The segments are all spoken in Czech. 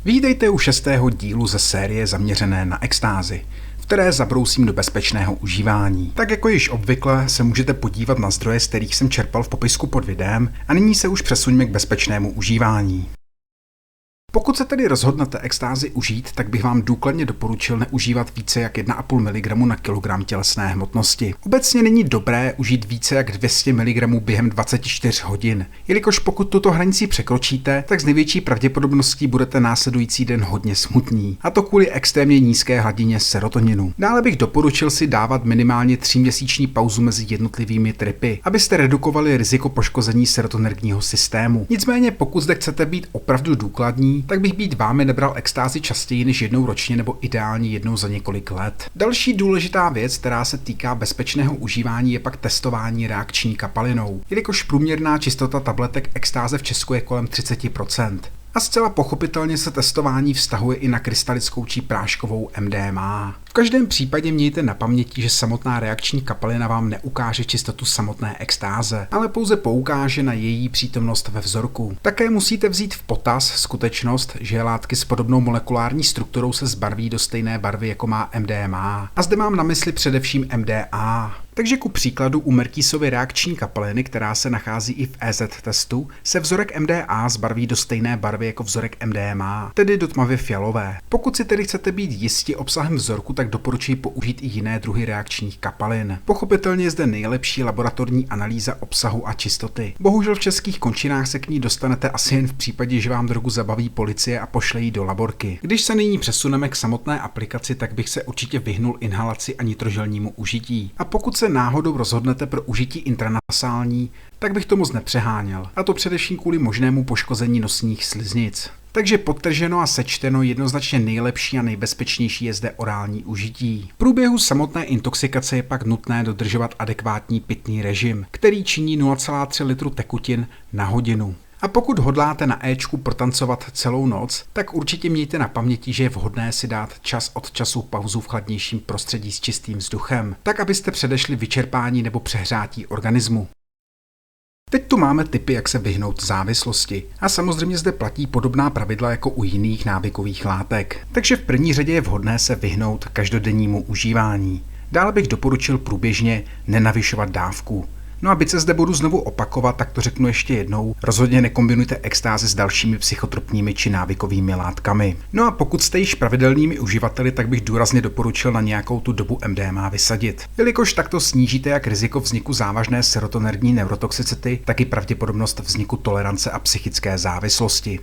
Vítejte u 6. dílu ze série zaměřené na extázi, v které zabrousím do bezpečného užívání. Tak jako již obvykle se můžete podívat na zdroje, z kterých jsem čerpal v popisku pod videem, a nyní se už přesuňme k bezpečnému užívání. Pokud se tedy rozhodnete extázi užít, tak bych vám důkladně doporučil neužívat více jak 1,5 mg na kilogram tělesné hmotnosti. Obecně není dobré užít více jak 200 mg během 24 hodin, jelikož pokud tuto hranici překročíte, tak s největší pravděpodobností budete následující den hodně smutní, a to kvůli extrémně nízké hladině serotoninu. Dále bych doporučil si dávat minimálně 3měsíční pauzu mezi jednotlivými tripy, abyste redukovali riziko poškození serotonergního systému. Nicméně pokud zde chcete být opravdu důkladní, tak bych být vámi nebral extázi častěji než jednou ročně nebo ideálně jednou za několik let. Další důležitá věc, která se týká bezpečného užívání, je pak testování reakční kapalinou, jelikož průměrná čistota tabletek extáze v Česku je kolem 30%. A zcela pochopitelně se testování vztahuje i na krystalickou či práškovou MDMA. V každém případě mějte na paměti, že samotná reakční kapalina vám neukáže čistotu samotné extáze, ale pouze poukáže na její přítomnost ve vzorku. Také musíte vzít v potaz skutečnost, že látky s podobnou molekulární strukturou se zbarví do stejné barvy, jako má MDMA. A zde mám na mysli především MDA. Takže ku příkladu u Merkisovy reakční kapaliny, která se nachází i v EZ testu, se vzorek MDA zbarví do stejné barvy jako vzorek MDMA, tedy do tmavě fialové. Pokud si tedy chcete být jisti obsahem vzorku, tak doporučuji použít i jiné druhy reakčních kapalin. Pochopitelně je zde nejlepší laboratorní analýza obsahu a čistoty. Bohužel v českých končinách se k ní dostanete asi jen v případě, že vám drogu zabaví policie a pošle ji do laborky. Když se nyní přesuneme k samotné aplikaci, tak bych se určitě vyhnul inhalaci a nitroželnímu užití. A pokud se náhodou rozhodnete pro užití intranasální, tak bych to moc nepřeháněl. A to především kvůli možnému poškození nosních sliznic. Takže podtrženo a sečteno, jednoznačně nejlepší a nejbezpečnější je zde orální užití. V průběhu samotné intoxikace je pak nutné dodržovat adekvátní pitný režim, který činí 0,3 litru tekutin na hodinu. A pokud hodláte na Ečku protancovat celou noc, tak určitě mějte na paměti, že je vhodné si dát čas od času pauzu v chladnějším prostředí s čistým vzduchem, tak abyste předešli vyčerpání nebo přehrátí organismu. Teď tu máme tipy, jak se vyhnout závislosti. A samozřejmě zde platí podobná pravidla jako u jiných návykových látek. Takže v první řadě je vhodné se vyhnout každodennímu užívání. Dále bych doporučil průběžně nenavyšovat dávku. No a byť se zde budu znovu opakovat, tak to řeknu ještě jednou. Rozhodně nekombinujte extázi s dalšími psychotropními či návykovými látkami. No a pokud jste již pravidelnými uživateli, tak bych důrazně doporučil na nějakou tu dobu MDMA vysadit. Jelikož takto snížíte jak riziko vzniku závažné serotonerní neurotoxicity, tak i pravděpodobnost vzniku tolerance a psychické závislosti.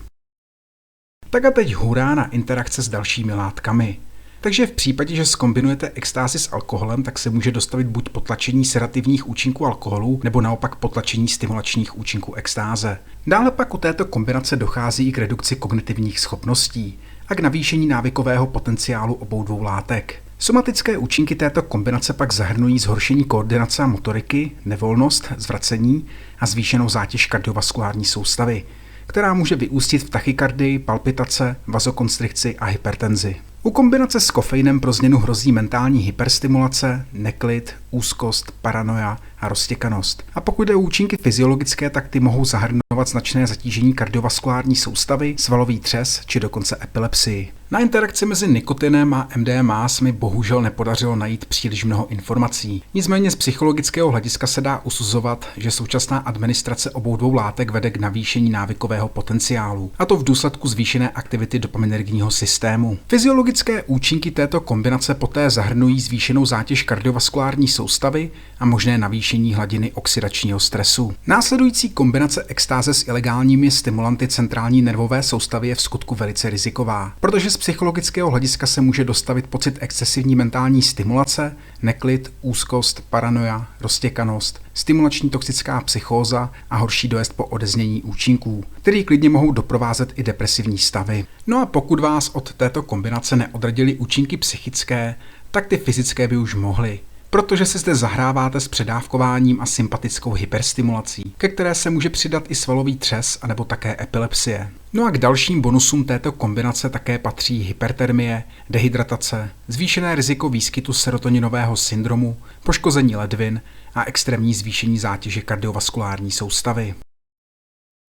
Tak a teď hurá na interakce s dalšími látkami. Takže v případě, že zkombinujete extázi s alkoholem, tak se může dostavit buď potlačení sedativních účinků alkoholu, nebo naopak potlačení stimulačních účinků extáze. Dále pak u této kombinace dochází i k redukci kognitivních schopností a k navýšení návykového potenciálu obou dvou látek. Somatické účinky této kombinace pak zahrnují zhoršení koordinace a motoriky, nevolnost, zvracení a zvýšenou zátěž kardiovaskulární soustavy, která může vyústit v tachykardii, palpitace, vazokonstrikci a hypertenzi. U kombinace s kofeinem pro změnu hrozí mentální hyperstimulace, neklid, úzkost, paranoia a roztěkanost. A pokud jde o účinky fyziologické, tak ty mohou zahrnovat značné zatížení kardiovaskulární soustavy, svalový třes či dokonce epilepsii. Na interakci mezi nikotinem a MDMA se mi bohužel nepodařilo najít příliš mnoho informací. Nicméně z psychologického hlediska se dá usuzovat, že současná administrace obou dvou látek vede k navýšení návykového potenciálu, a to v důsledku zvýšené aktivity dopaminergního systému. Fyziologické účinky této kombinace poté zahrnují zvýšenou zátěž kardiovaskulární soustavy a možné navýšení hladiny oxidačního stresu. Následující kombinace extáze s ilegálními stimulanty centrální nervové soustavy je v skutku velice riziková, protože z psychologického hlediska se může dostavit pocit excesivní mentální stimulace, neklid, úzkost, paranoia, roztěkanost, stimulační toxická psychóza a horší dojezd po odeznění účinků, který klidně mohou doprovázet i depresivní stavy. No a pokud vás od této kombinace neodradily účinky psychické, tak ty fyzické by už mohly. Protože se zde zahráváte s předávkováním a sympatickou hyperstimulací, ke které se může přidat i svalový třes anebo také epilepsie. No a k dalším bonusům této kombinace také patří hypertermie, dehydratace, zvýšené riziko výskytu serotoninového syndromu, poškození ledvin a extrémní zvýšení zátěže kardiovaskulární soustavy.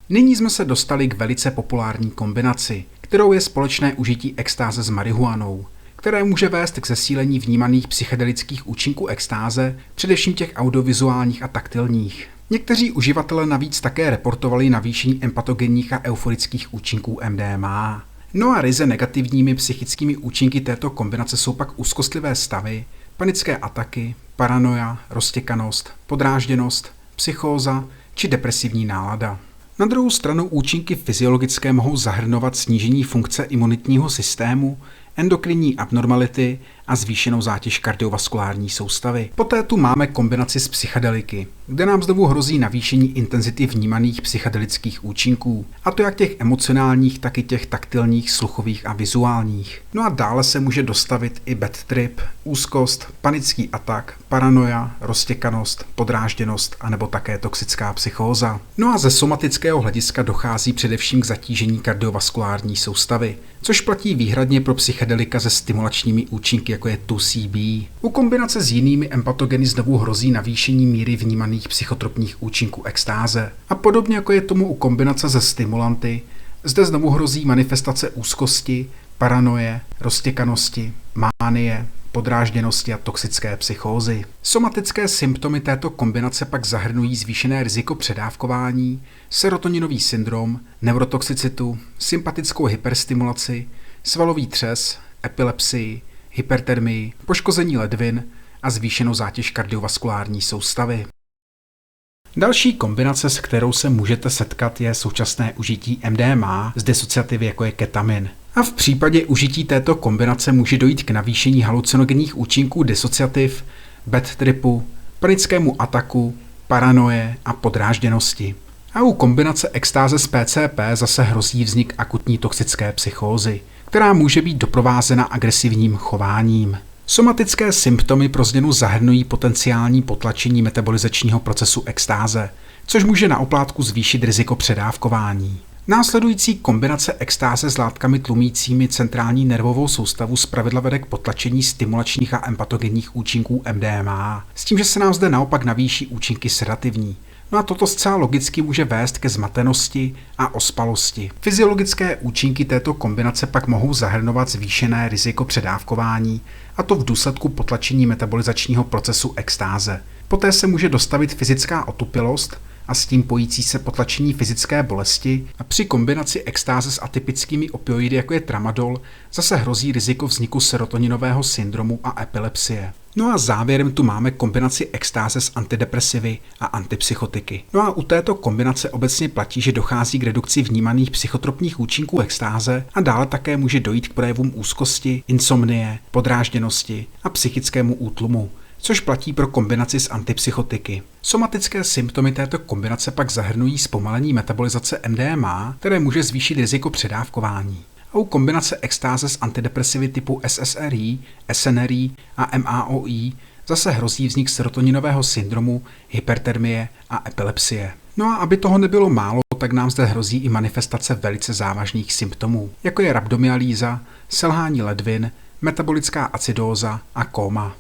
Nyní jsme se dostali k velice populární kombinaci, kterou je společné užití extáze s marihuanou, které může vést k zesílení vnímaných psychedelických účinků extáze, především těch audiovizuálních a taktilních. Někteří uživatelé navíc také reportovali navýšení empatogenních a euforických účinků MDMA. No a ryze negativními psychickými účinky této kombinace jsou pak úzkostlivé stavy, panické ataky, paranoia, roztěkanost, podrážděnost, psychóza či depresivní nálada. Na druhou stranu účinky fyziologické mohou zahrnovat snížení funkce imunitního systému, endokrinní abnormality a zvýšenou zátěž kardiovaskulární soustavy. Poté tu máme kombinaci s psychedeliky, kde nám znovu hrozí navýšení intenzity vnímaných psychedelických účinků, a to jak těch emocionálních, tak i těch taktilních, sluchových a vizuálních. No a dále se může dostavit i bad trip, úzkost, panický atak, paranoia, roztěkanost, podrážděnost a nebo také toxická psychóza. No a ze somatického hlediska dochází především k zatížení kardiovaskulární soustavy, což platí výhradně pro psychedelika se stimulačními účinky, jako je 2CB. U kombinace s jinými empatogeny znovu hrozí navýšení míry vnímaných psychotropních účinků extáze. A podobně jako je tomu u kombinace se stimulanty, zde znovu hrozí manifestace úzkosti, paranoje, roztěkanosti, mánie, podrážděnosti a toxické psychózy. Somatické symptomy této kombinace pak zahrnují zvýšené riziko předávkování, serotoninový syndrom, neurotoxicitu, sympatickou hyperstimulaci, svalový třes, epilepsii, hypertermii, poškození ledvin a zvýšenou zátěž kardiovaskulární soustavy. Další kombinace, s kterou se můžete setkat, je současné užití MDMA s disociativy, jako je ketamin. A v případě užití této kombinace může dojít k navýšení halucinogenních účinků disociativ, bad tripu, panickému ataku, paranoje a podrážděnosti. A u kombinace extáze s PCP zase hrozí vznik akutní toxické psychózy, která může být doprovázena agresivním chováním. Somatické symptomy pro změnu zahrnují potenciální potlačení metabolizačního procesu extáze, což může na oplátku zvýšit riziko předávkování. Následující kombinace extáze s látkami tlumícími centrální nervovou soustavu zpravidla vede k potlačení stimulačních a empatogenních účinků MDMA, s tím, že se nám zde naopak navýší účinky sedativní. No a toto zcela logicky může vést ke zmatenosti a ospalosti. Fyziologické účinky této kombinace pak mohou zahrnovat zvýšené riziko předávkování, a to v důsledku potlačení metabolizačního procesu extáze. Poté se může dostavit fyzická otupilost a s tím pojící se potlačení fyzické bolesti, a při kombinaci extáze s atypickými opioidy, jako je tramadol, zase hrozí riziko vzniku serotoninového syndromu a epilepsie. No a závěrem tu máme kombinaci extáze s antidepresivy a antipsychotiky. No a u této kombinace obecně platí, že dochází k redukci vnímaných psychotropních účinků extáze a dále také může dojít k projevům úzkosti, insomnie, podrážděnosti a psychickému útlumu, což platí pro kombinaci s antipsychotiky. Somatické symptomy této kombinace pak zahrnují zpomalení metabolizace MDMA, které může zvýšit riziko předávkování. A u kombinace extáze s antidepresivy typu SSRI, SNRI a MAOI zase hrozí vznik serotoninového syndromu, hypertermie a epilepsie. No a aby toho nebylo málo, tak nám zde hrozí i manifestace velice závažných symptomů, jako je rabdomyalýza, selhání ledvin, metabolická acidóza a kóma.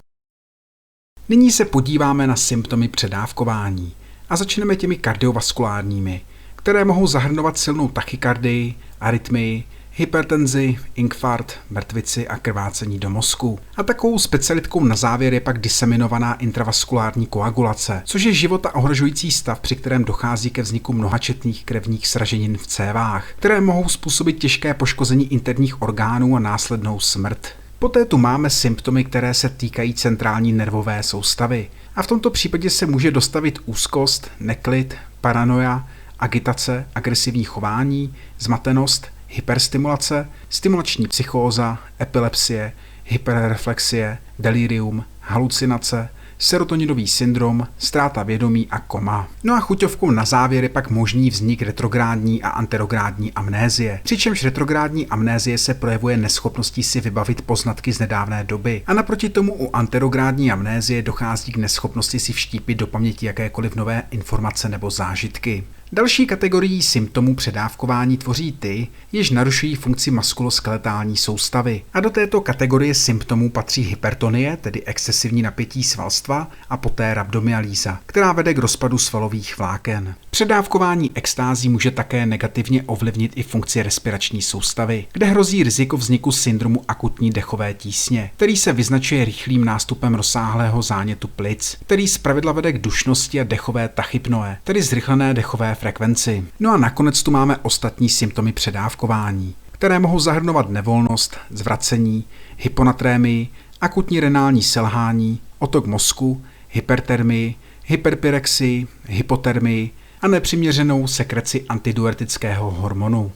Nyní se podíváme na symptomy předávkování a začneme těmi kardiovaskulárními, které mohou zahrnovat silnou tachykardii, arytmii, hypertenzi, infarkt, mrtvici a krvácení do mozku. A takovou specialitkou na závěr je pak diseminovaná intravaskulární koagulace, což je života ohrožující stav, při kterém dochází ke vzniku mnohačetných krevních sraženin v cévách, které mohou způsobit těžké poškození interních orgánů a následnou smrt. Poté tu máme symptomy, které se týkají centrální nervové soustavy. A v tomto případě se může dostavit úzkost, neklid, paranoia, agitace, agresivní chování, zmatenost, hyperstimulace, stimulační psychóza, epilepsie, hyperreflexie, delirium, halucinace, serotoninový syndrom, ztráta vědomí a koma. No a chuťovkou na závěr je pak možný vznik retrográdní a anterográdní amnézie. Přičemž retrográdní amnézie se projevuje neschopností si vybavit poznatky z nedávné doby. A naproti tomu u anterográdní amnézie dochází k neschopnosti si vštípit do paměti jakékoliv nové informace nebo zážitky. Další kategorií symptomů předávkování tvoří ty, jež narušují funkci muskuloskeletální soustavy. A do této kategorie symptomů patří hypertonie, tedy excesivní napětí svalstva, a poté rhabdomyalýza, která vede k rozpadu svalových vláken. Předávkování extází může také negativně ovlivnit i funkci respirační soustavy, kde hrozí riziko vzniku syndromu akutní dechové tísně, který se vyznačuje rychlým nástupem rozsáhlého zánětu plic, který zpravidla vede k dušnosti a dechové tachypnoe, tedy zrychlené dechové frekvenci. No a nakonec tu máme ostatní symptomy předávkování, které mohou zahrnovat nevolnost, zvracení, hyponatrémii, akutní renální selhání, otok mozku, hypertermii, hyperpyrexii, hypotermii a nepřiměřenou sekreci antidiuretického hormonu.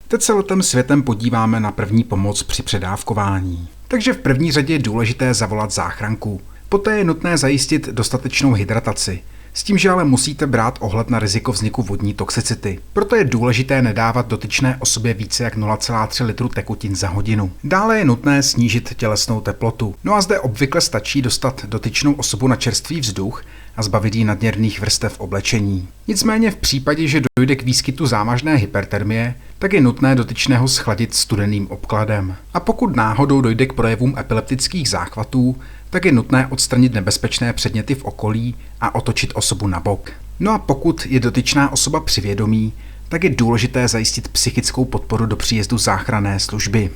Teď se letem světem podíváme na první pomoc při předávkování. Takže v první řadě je důležité zavolat záchranku. Poté je nutné zajistit dostatečnou hydrataci. S tím, že ale musíte brát ohled na riziko vzniku vodní toxicity. Proto je důležité nedávat dotyčné osobě více jak 0,3 litru tekutin za hodinu. Dále je nutné snížit tělesnou teplotu. No a zde obvykle stačí dostat dotyčnou osobu na čerstvý vzduch a zbavit jí nadměrných vrstev oblečení. Nicméně v případě, že dojde k výskytu závažné hypertermie, tak je nutné dotyčného schladit studeným obkladem. A pokud náhodou dojde k projevům epileptických záchvatů, tak je nutné odstranit nebezpečné předměty v okolí a otočit osobu na bok. No a pokud je dotyčná osoba při vědomí, tak je důležité zajistit psychickou podporu do příjezdu záchranné služby.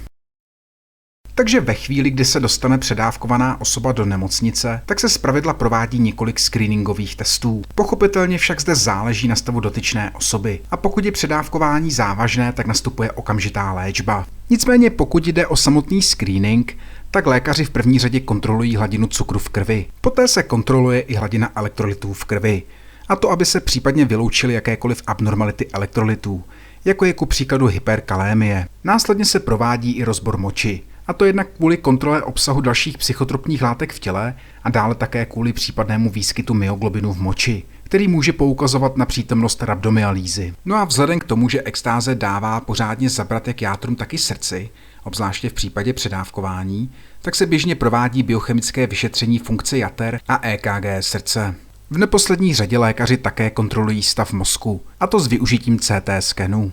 Takže ve chvíli, kdy se dostane předávkovaná osoba do nemocnice, tak se zpravidla provádí několik screeningových testů. Pochopitelně však zde záleží na stavu dotyčné osoby a pokud je předávkování závažné, tak nastupuje okamžitá léčba. Nicméně pokud jde o samotný screening, tak lékaři v první řadě kontrolují hladinu cukru v krvi. Poté se kontroluje i hladina elektrolytů v krvi. A to, aby se případně vyloučily jakékoliv abnormality elektrolytů, jako je ku příkladu hyperkalémie. Následně se provádí i rozbor moči. A to jednak kvůli kontrole obsahu dalších psychotropních látek v těle a dále také kvůli případnému výskytu myoglobinu v moči, který může poukazovat na přítomnost rhabdomyalýzy. No a vzhledem k tomu, že extáze dává pořádně zabrat jak játrům, tak i srdci, obzvláště v případě předávkování, tak se běžně provádí biochemické vyšetření funkce jater a EKG srdce. V neposlední řadě lékaři také kontrolují stav mozku, a to s využitím CT skenu.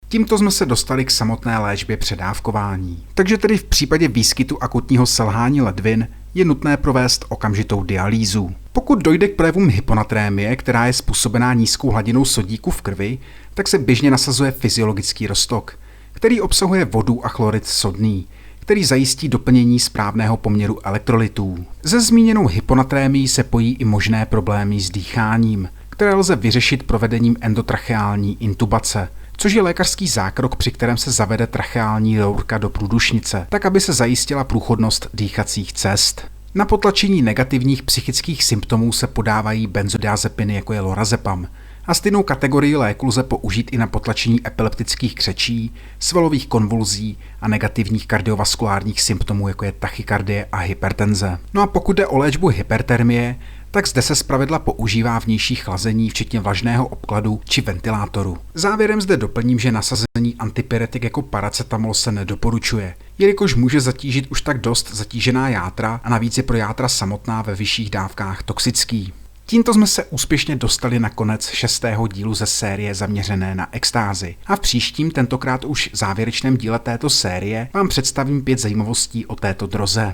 Tímto jsme se dostali k samotné léčbě předávkování. Takže tedy v případě výskytu akutního selhání ledvin je nutné provést okamžitou dialýzu. Pokud dojde k projevům hyponatrémie, která je způsobená nízkou hladinou sodíku v krvi, tak se běžně nasazuje fyziologický roztok, který obsahuje vodu a chlorid sodný, který zajistí doplnění správného poměru elektrolytů. Se zmíněnou hyponatrémií se pojí i možné problémy s dýcháním, které lze vyřešit provedením endotracheální intubace, což je lékařský zákrok, při kterém se zavede tracheální rourka do průdušnice, tak aby se zajistila průchodnost dýchacích cest. Na potlačení negativních psychických symptomů se podávají benzodiazepiny, jako je lorazepam, a stejnou kategorii léku lze použít i na potlačení epileptických křečí, svalových konvulzí a negativních kardiovaskulárních symptomů, jako je tachykardie a hypertenze. No a pokud jde o léčbu hypertermie, tak zde se zpravidla používá vnější chlazení, včetně vlažného obkladu či ventilátoru. Závěrem zde doplním, že nasazení antipyretik jako paracetamol se nedoporučuje, jelikož může zatížit už tak dost zatížená játra a navíc je pro játra samotná ve vyšších dávkách toxický. Tímto jsme se úspěšně dostali na konec 6. dílu ze série zaměřené na extázi. A v příštím, tentokrát už závěrečném díle této série, vám představím 5 zajímavostí o této droze.